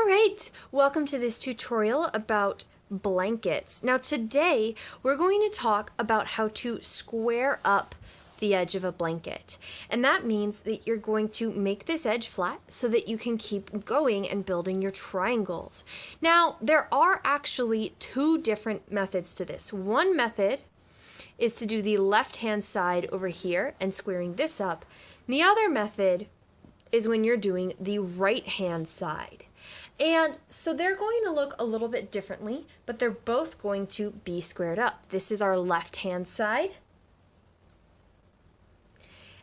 Alright, welcome to this tutorial about blankets. Now today we're going to talk about how to square up the edge of a blanket. And that means that you're going to make this edge flat so that you can keep going and building your triangles. Now there are actually two different methods to this. One method is to do the left-hand side over here and squaring this up. And the other method is when you're doing the right-hand side. And so they're going to look a little bit differently, but they're both going to be squared up. This is our left-hand side,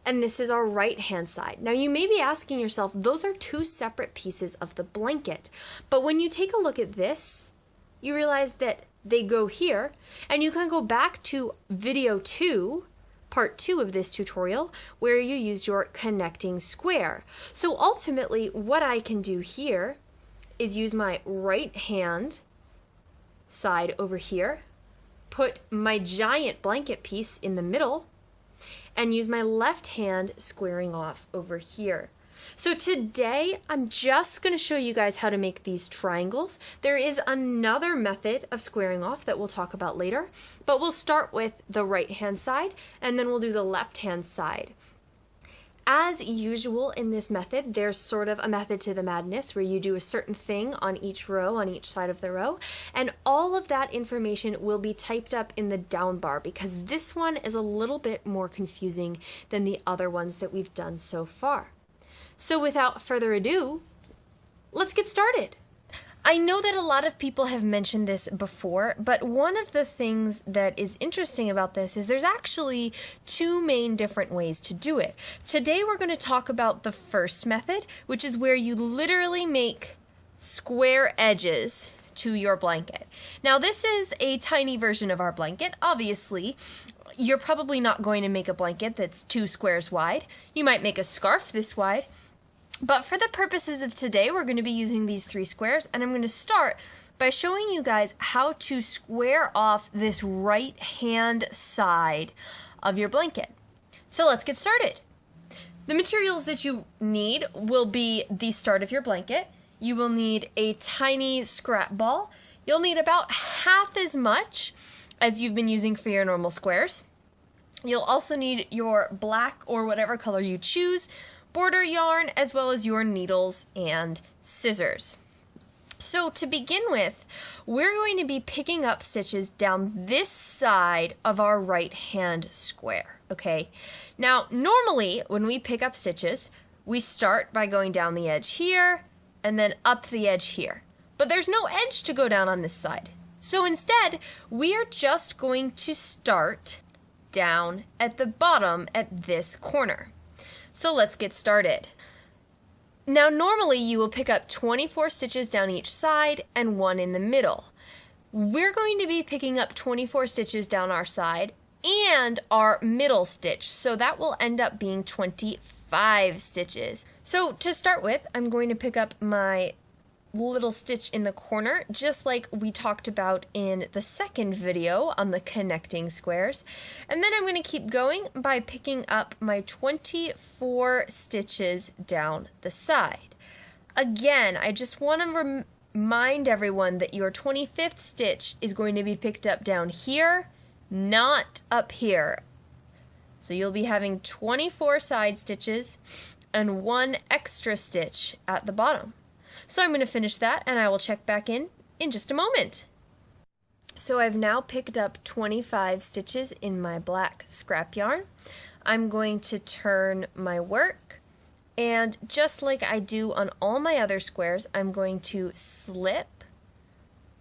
and this is our right-hand side. Now you may be asking yourself, those are two separate pieces of the blanket. But when you take a look at this, you realize that they go here, and you can go back to video 2, part 2 of this tutorial, where you use your connecting square. So ultimately, what I can do here is use my right hand side over here, put my giant blanket piece in the middle, and use my left hand squaring off over here. So today I'm just going to show you guys how to make these triangles. There is another method of squaring off that we'll talk about later, but we'll start with the right hand side and then we'll do the left hand side. As usual in this method, there's sort of a method to the madness where you do a certain thing on each row, on each side of the row, and all of that information will be typed up in the down bar because this one is a little bit more confusing than the other ones that we've done so far. So without further ado, let's get started. I know that a lot of people have mentioned this before, but one of the things that is interesting about this is there's actually two main different ways to do it. Today we're going to talk about the first method, which is where you literally make square edges to your blanket. Now this is a tiny version of our blanket. Obviously, you're probably not going to make a blanket that's 2 squares wide. You might make a scarf this wide. But for the purposes of today, we're going to be using these 3 squares, and I'm going to start by showing you guys how to square off this right-hand side of your blanket. So let's get started. The materials that you need will be the start of your blanket. You will need a tiny scrap ball. You'll need about half as much as you've been using for your normal squares. You'll also need your black or whatever color you choose, border yarn, as well as your needles and scissors. So to begin with, we're going to be picking up stitches down this side of our right hand square, okay? Now, normally when we pick up stitches, we start by going down the edge here and then up the edge here. But there's no edge to go down on this side. So instead, we are just going to start down at the bottom at this corner. So let's get started. Now normally you will pick up 24 stitches down each side and 1 in the middle. We're going to be picking up 24 stitches down our side and our middle stitch, so that will end up being 25 stitches. So to start with, I'm going to pick up my little stitch in the corner, just like we talked about in the second video on the connecting squares. And then I'm going to keep going by picking up my 24 stitches down the side. Again, I just want to remind everyone that your 25th stitch is going to be picked up down here, not up here. So you'll be having 24 side stitches and 1 extra stitch at the bottom. So I'm going to finish that and I will check back in just a moment. So I've now picked up 25 stitches in my black scrap yarn. I'm going to turn my work, and just like I do on all my other squares, I'm going to slip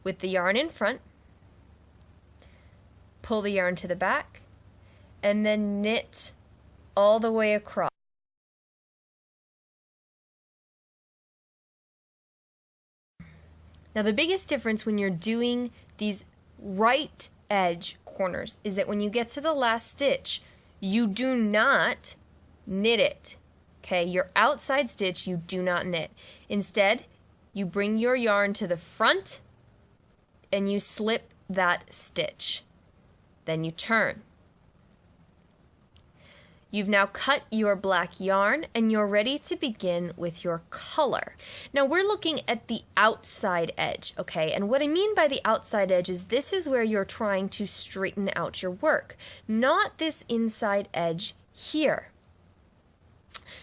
with the yarn in front, pull the yarn to the back, and then knit all the way across. Now the biggest difference when you're doing these right edge corners is that when you get to the last stitch, you do not knit it. Okay, your outside stitch you do not knit. Instead, you bring your yarn to the front and you slip that stitch. Then you turn. You've now cut your black yarn and you're ready to begin with your color. Now we're looking at the outside edge, okay? And what I mean by the outside edge is this is where you're trying to straighten out your work, not this inside edge here.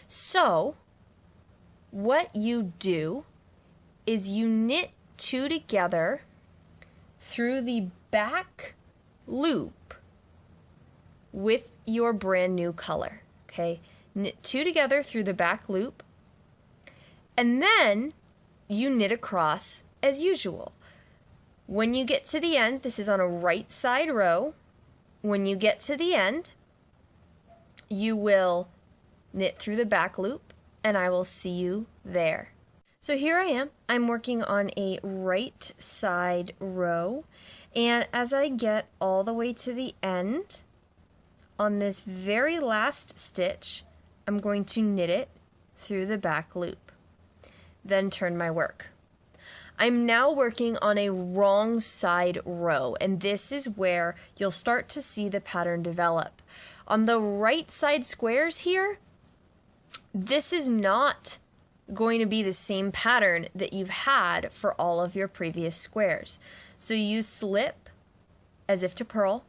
So what you do is you knit two together through the back loop with your brand new color, okay? Knit two together through the back loop, and then you knit across as usual. When you get to the end, this is on a right side row, when you get to the end, you will knit through the back loop, and I will see you there. So here I am. I'm working on a right side row, and as I get all the way to the end, on this very last stitch, I'm going to knit it through the back loop, then turn my work. I'm now working on a wrong side row, and this is where you'll start to see the pattern develop. On the right side squares here, this is not going to be the same pattern that you've had for all of your previous squares. So you slip as if to purl,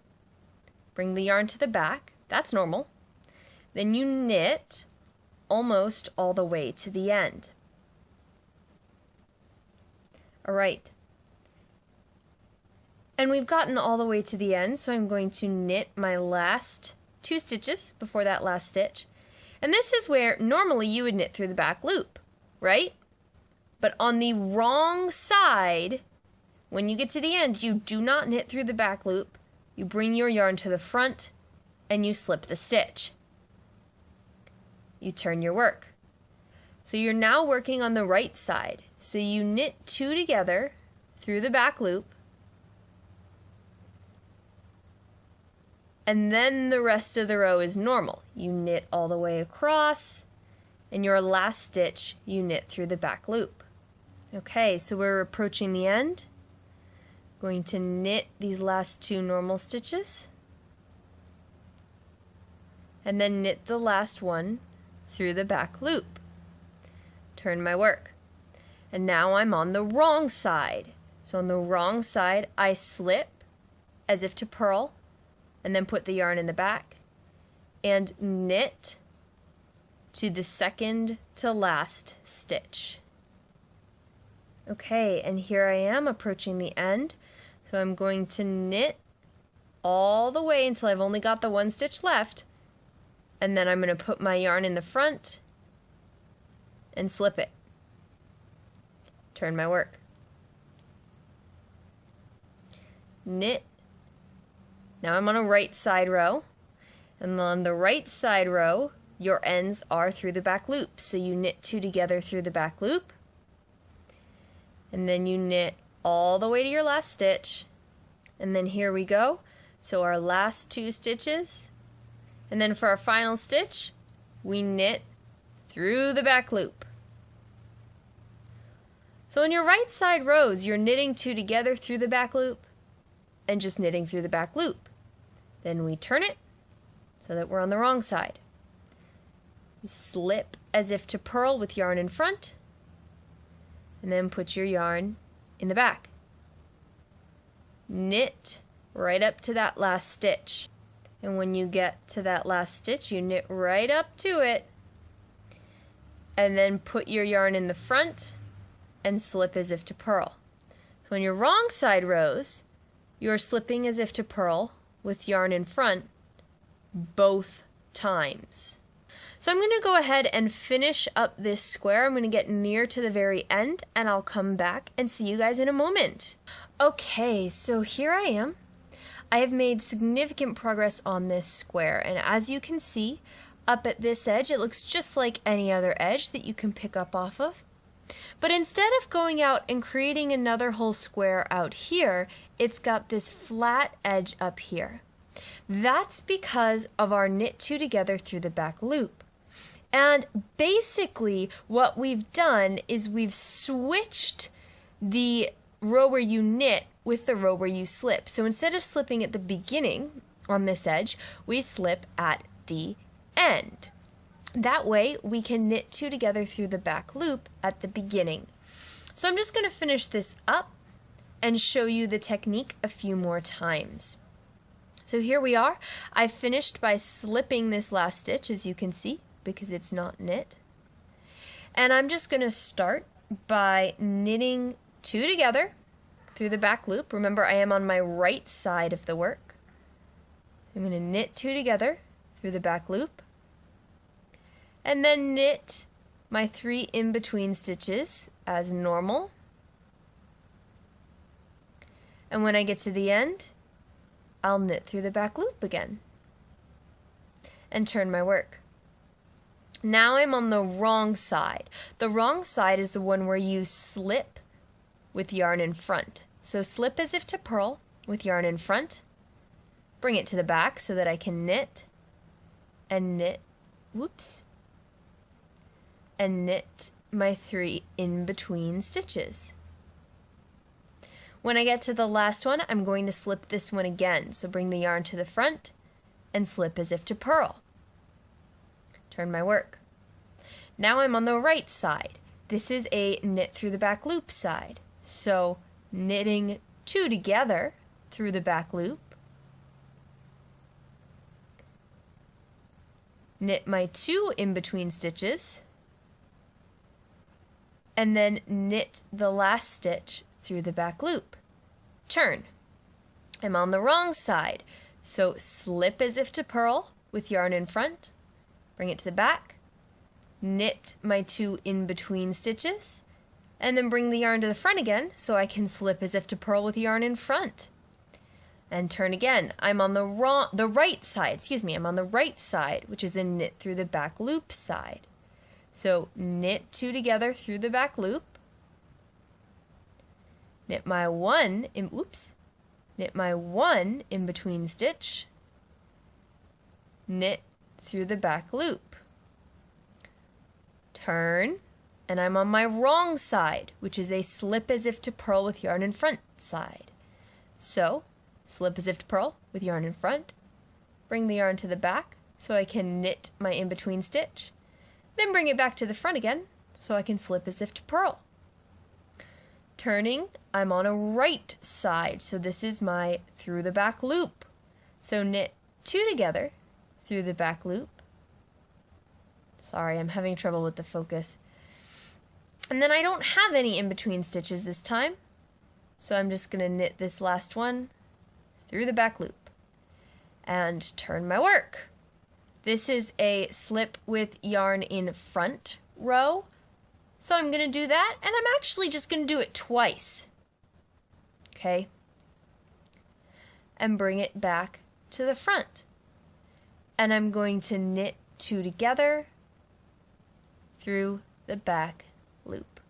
bring the yarn to the back, that's normal. Then you knit almost all the way to the end. All right. And we've gotten all the way to the end, so I'm going to knit my last 2 stitches before that last stitch. And this is where normally you would knit through the back loop, right? But on the wrong side, when you get to the end, you do not knit through the back loop. You bring your yarn to the front and you slip the stitch. You turn your work. So you're now working on the right side. So you knit 2 together through the back loop, and then the rest of the row is normal. You knit all the way across, and your last stitch you knit through the back loop. Okay, so we're approaching the end. Going to knit these last 2 normal stitches, and then knit the last one through the back loop. Turn my work. And now I'm on the wrong side. So on the wrong side, I slip as if to purl, and then put the yarn in the back, and knit to the second to last stitch. Okay, and here I am approaching the end. So I'm going to knit all the way until I've only got the 1 stitch left, and then I'm going to put my yarn in the front and slip it. Turn my work. Knit. Now I'm on a right side row, and on the right side row, your ends are through the back loop. So you knit 2 together through the back loop, and then you knit all the way to your last stitch, and then here we go. So our last 2 stitches, and then for our final stitch, we knit through the back loop. So in your right side rows, you're knitting 2 together through the back loop and just knitting through the back loop. Then we turn it so that we're on the wrong side. You slip as if to purl with yarn in front, and then put your yarn in the back. Knit right up to that last stitch. And when you get to that last stitch, you knit right up to it, and then put your yarn in the front and slip as if to purl. So on your wrong side rows, you're slipping as if to purl with yarn in front both times. So I'm going to go ahead and finish up this square. I'm going to get near to the very end, and I'll come back and see you guys in a moment. Okay, so here I am. I have made significant progress on this square, and as you can see, up at this edge, it looks just like any other edge that you can pick up off of. But instead of going out and creating another whole square out here, it's got this flat edge up here. That's because of our knit 2 together through the back loop. And basically what we've done is we've switched the row where you knit with the row where you slip. So instead of slipping at the beginning on this edge, we slip at the end. That way we can knit 2 together through the back loop at the beginning. So I'm just going to finish this up and show you the technique a few more times. So here we are. I finished by slipping this last stitch, as you can see, because it's not knit. And I'm just going to start by knitting 2 together through the back loop. Remember, I am on my right side of the work. So I'm going to knit 2 together through the back loop, and then knit my 3 in-between stitches as normal. And when I get to the end, I'll knit through the back loop again and turn my work. Now I'm on the wrong side. The wrong side is the one where you slip with yarn in front. So slip as if to purl with yarn in front, bring it to the back so that I can knit and knit, and knit my 3 in-between stitches. When I get to the last one, I'm going to slip this one again. So bring the yarn to the front and slip as if to purl. Turn my work. Now I'm on the right side. This is a knit through the back loop side. So knitting 2 together through the back loop, knit my 2 in-between stitches, and then knit the last stitch through the back loop. Turn. I'm on the wrong side, so slip as if to purl with yarn in front, bring it to the back, knit my 2 in-between stitches, and then bring the yarn to the front again so I can slip as if to purl with yarn in front. And turn again. I'm on the right side, I'm on the right side, which is a knit through the back loop side. So knit 2 together through the back loop, knit my 1 in between stitch, knit through the back loop, turn, and I'm on my wrong side, which is a slip as if to purl with yarn in front side. So slip as if to purl with yarn in front, bring the yarn to the back so I can knit my in-between stitch, then bring it back to the front again so I can slip as if to purl. Turning, I'm on a right side, so this is my through the back loop. So knit 2 together through the back loop. Sorry, I'm having trouble with the focus. And then I don't have any in-between stitches this time, so I'm just going to knit this last one through the back loop and turn my work. This is a slip with yarn in front row. So I'm going to do that, and I'm actually just going to do it twice. Okay? And bring it back to the front. And I'm going to knit 2 together through the back loop.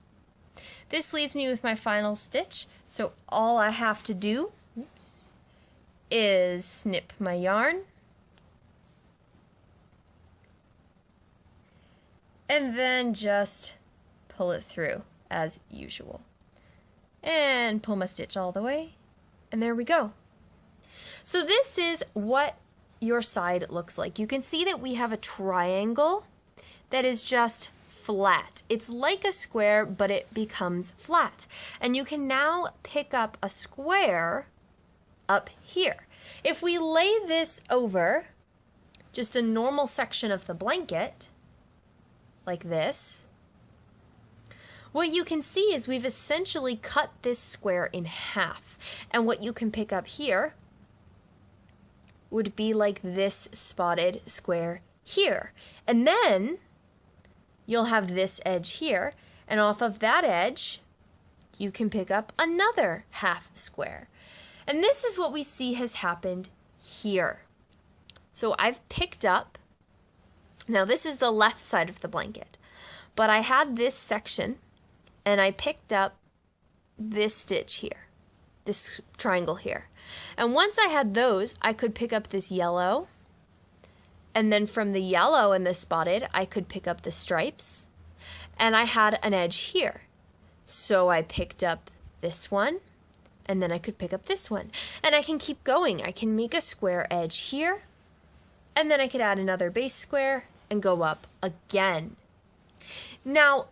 This leaves me with my final stitch, so all I have to do is snip my yarn and then just pull it through as usual. And pull my stitch all the way, and there we go. So this is what your side looks like. You can see that we have a triangle that is just flat. It's like a square, but it becomes flat. And you can now pick up a square up here. If we lay this over just a normal section of the blanket, like this, what you can see is we've essentially cut this square in half. And what you can pick up here would be like this spotted square here. And then you'll have this edge here, and off of that edge, you can pick up another half square. And this is what we see has happened here. So I've picked up, now this is the left side of the blanket, but I had this section, and I picked up this stitch here, this triangle here. And once I had those, I could pick up this yellow, and then from the yellow and the spotted, I could pick up the stripes, and I had an edge here. So I picked up this one, and then I could pick up this one. And I can keep going. I can make a square edge here, and then I could add another base square and go up again. Now,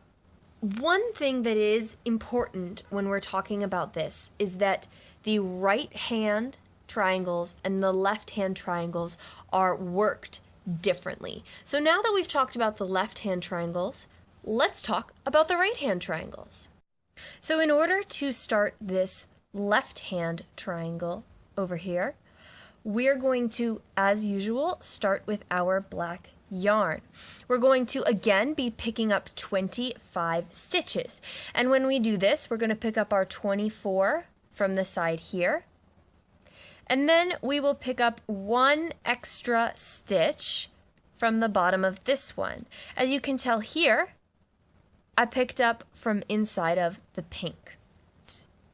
one thing that is important when we're talking about this is that the right hand triangles and the left hand triangles are worked differently. So now that we've talked about the left hand triangles, let's talk about the right hand triangles. So in order to start this left hand triangle over here, we're going to, as usual, start with our black yarn. We're going to again be picking up 25 stitches. And when we do this, we're going to pick up our 24 from the side here. And then we will pick up one extra stitch from the bottom of this one. As you can tell here, I picked up from inside of the pink.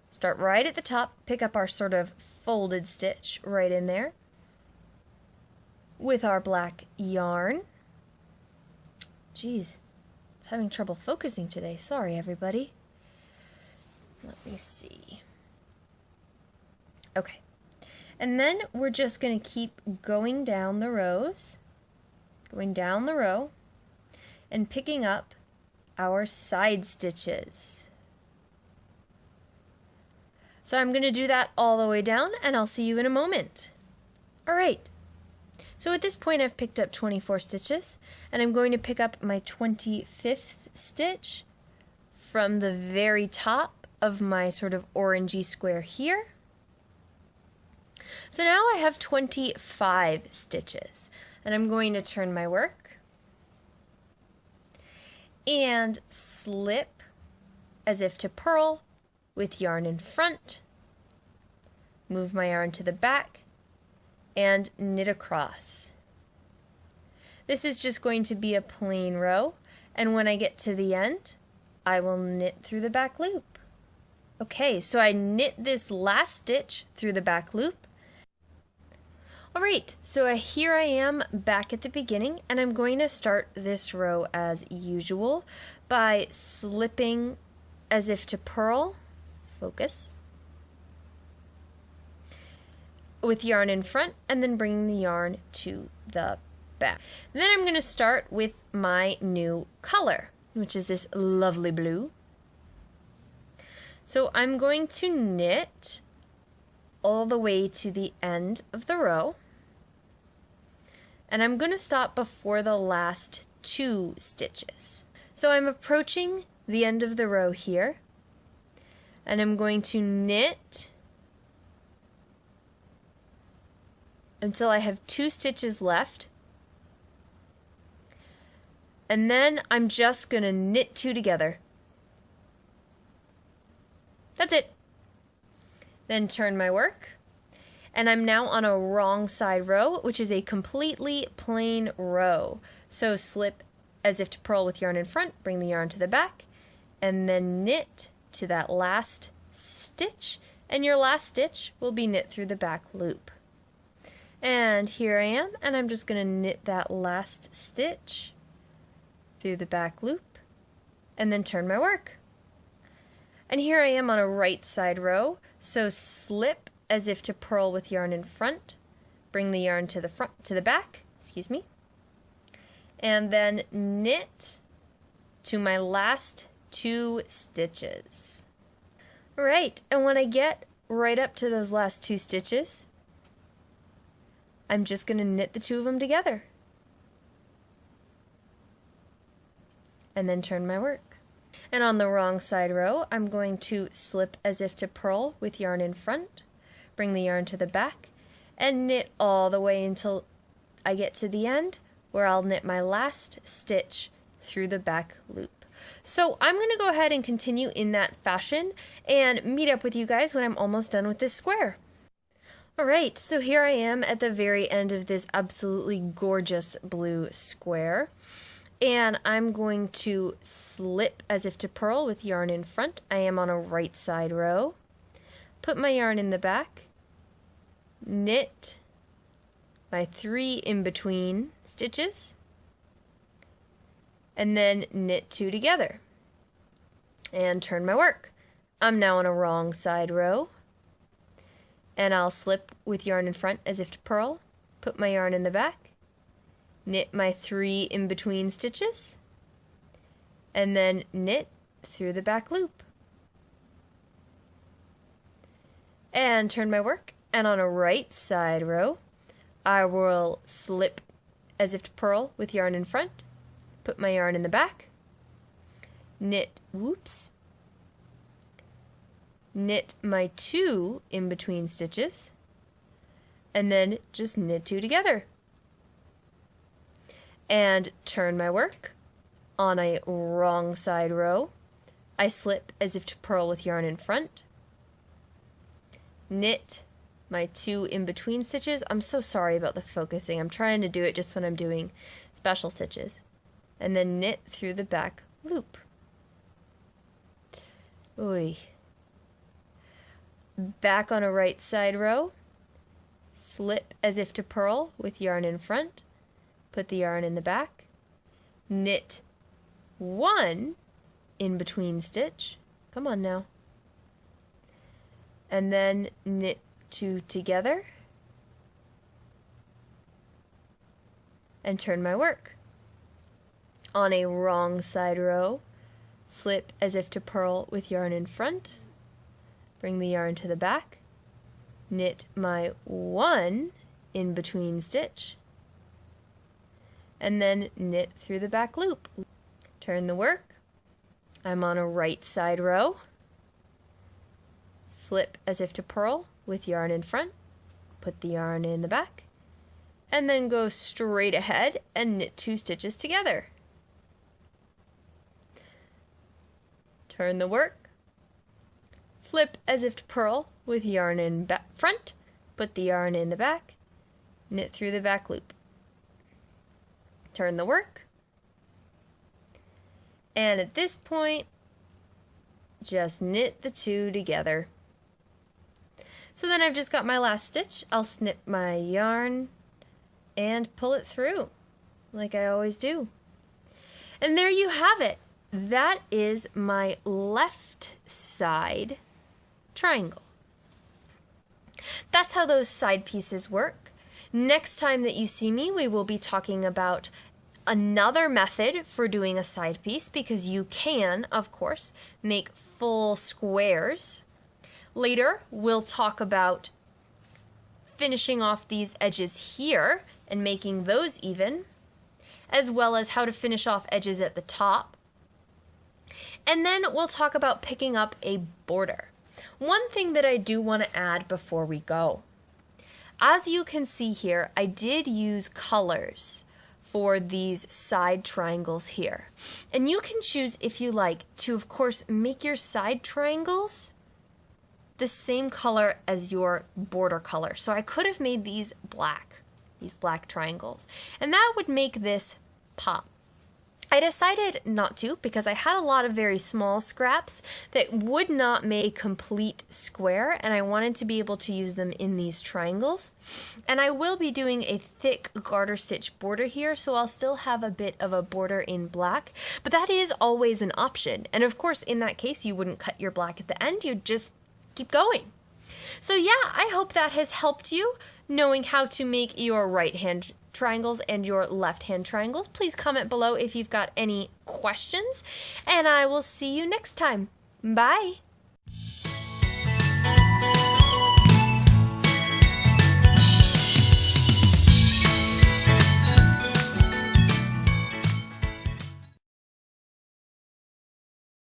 Start right at the top, pick up our sort of folded stitch right in there with our black yarn. Geez, it's having trouble focusing today. Sorry, everybody. Let me see. Okay. And then we're just going to keep going down the rows, going down the row, and picking up our side stitches. So I'm going to do that all the way down, and I'll see you in a moment. All right. So at this point, I've picked up 24 stitches, and I'm going to pick up my 25th stitch from the very top of my sort of orangey square here. So now I have 25 stitches, and I'm going to turn my work and slip as if to purl with yarn in front, move my yarn to the back, and knit across. This is just going to be a plain row, and when I get to the end, I will knit through the back loop. Okay, so I knit this last stitch through the back loop. Alright, so here I am back at the beginning, and I'm going to start this row as usual by slipping as if to purl, focus, with yarn in front, and then bringing the yarn to the back. Then I'm going to start with my new color, which is this lovely blue. So I'm going to knit all the way to the end of the row, and I'm going to stop before the last 2 stitches. So I'm approaching the end of the row here, and I'm going to knit until I have 2 stitches left, and then I'm just going to knit 2 together. That's it. Then turn my work, and I'm now on a wrong side row, which is a completely plain row. So slip as if to purl with yarn in front, bring the yarn to the back, and then knit to that last stitch, and your last stitch will be knit through the back loop. And here I am, and I'm just going to knit that last stitch through the back loop, and then turn my work. And here I am on a right side row, so slip as if to purl with yarn in front, bring the yarn to the back, and then knit to my last 2 stitches. Right, and when I get right up to those last 2 stitches, I'm just going to knit the 2 of them together, and then turn my work. And on the wrong side row, I'm going to slip as if to purl with yarn in front, bring the yarn to the back, and knit all the way until I get to the end, where I'll knit my last stitch through the back loop. So I'm going to go ahead and continue in that fashion and meet up with you guys when I'm almost done with this square. Alright, so here I am at the very end of this absolutely gorgeous blue square. And I'm going to slip as if to purl with yarn in front. I am on a right side row. Put my yarn in the back. Knit my 3 in between stitches. And then knit 2 together. And turn my work. I'm now on a wrong side row. And I'll slip with yarn in front as if to purl. Put my yarn in the back. knit my 3 in between stitches, and then knit through the back loop. And turn my work, and on a right side row, I will slip as if to purl with yarn in front, put my yarn in the back, knit, knit my 2 in between stitches, and then just knit 2 together. And turn my work. On a wrong side row, I slip as if to purl with yarn in front, knit my 2 in between stitches. I'm so sorry about the focusing. I'm trying to do it just when I'm doing special stitches. And then knit through the back loop. Oy. Back on a right side row, slip as if to purl with yarn in front, put the yarn in the back, knit 1 in between stitch, come on now, and then knit 2 together and turn my work. On a wrong side row, slip as if to purl with yarn in front, bring the yarn to the back, knit my 1 in between stitch, and then knit through the back loop. Turn the work. I'm on a right side row, slip as if to purl with yarn in front, put the yarn in the back, and then go straight ahead and knit 2 stitches together. Turn the work, slip as if to purl with yarn in front, put the yarn in the back, knit through the back loop. Turn the work, and at this point, just knit the 2 together. So then I've just got my last stitch. I'll snip my yarn and pull it through, like I always do. And there you have it. That is my left side triangle. That's how those side pieces work. Next time that you see me, we will be talking about another method for doing a side piece, because you can, of course, make full squares. Later, we'll talk about finishing off these edges here and making those even, as well as how to finish off edges at the top. And then we'll talk about picking up a border. One thing that I do want to add before we go. As you can see here, I did use colors for these side triangles here. And you can choose, if you like, to of course make your side triangles the same color as your border color. So I could have made these black triangles, and that would make this pop. I decided not to, because I had a lot of very small scraps that would not make a complete square, and I wanted to be able to use them in these triangles. And I will be doing a thick garter stitch border here, so I'll still have a bit of a border in black, but that is always an option. And of course, in that case, you wouldn't cut your black at the end, you'd just keep going. So yeah, I hope that has helped you knowing how to make your right hand triangles and your left hand triangles. Please comment below if you've got any questions, and I will see you next time. Bye!